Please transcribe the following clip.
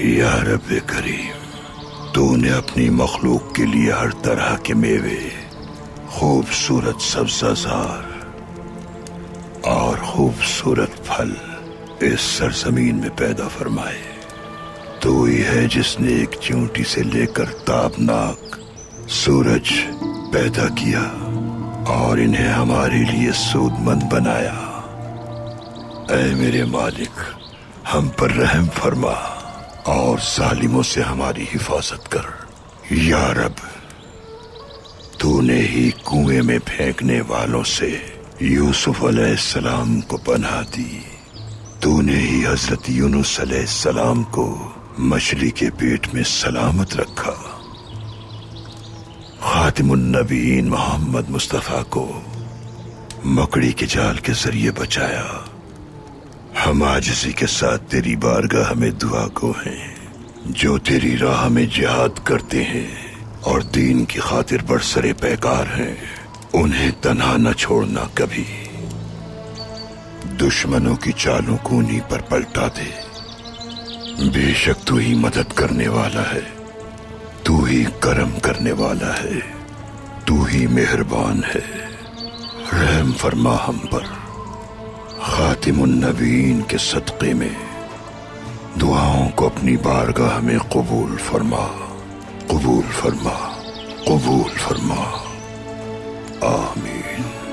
یا رب کریم، تو نے اپنی مخلوق کے لیے ہر طرح کے میوے، خوبصورت سبزہ زار اور خوبصورت پھل اس سرزمین میں پیدا فرمائے۔ تو ہی ہے جس نے ایک چونٹی سے لے کر تابناک سورج پیدا کیا اور انہیں ہمارے لیے سود مند بنایا۔ اے میرے مالک، ہم پر رحم فرما اور ظالموں سے ہماری حفاظت کر۔ یا رب، تو نے ہی کنویں میں پھینکنے والوں سے یوسف علیہ السلام کو پناہ دی۔ تو نے ہی حضرت یونس علیہ السلام کو مچھلی کے پیٹ میں سلامت رکھا۔ خاتم النبیین محمد مصطفیٰ کو مکڑی کے جال کے ذریعے بچایا۔ ہم عاجزی کے ساتھ تیری بارگاہ میں دعا گو ہیں۔ جو تیری راہ میں جہاد کرتے ہیں اور دین کی خاطر برسر پیکار ہیں، انہیں تنہا نہ چھوڑنا کبھی۔ دشمنوں کی چالوں کو انہی پر پلٹا دے۔ بے شک تو ہی مدد کرنے والا ہے، تو ہی کرم کرنے والا ہے، تو ہی مہربان ہے۔ رحم فرما ہم پر۔ خاتم النبیین کے صدقے میں دعاؤں کو اپنی بارگاہ میں قبول فرما، قبول فرما، قبول فرما۔ آمین۔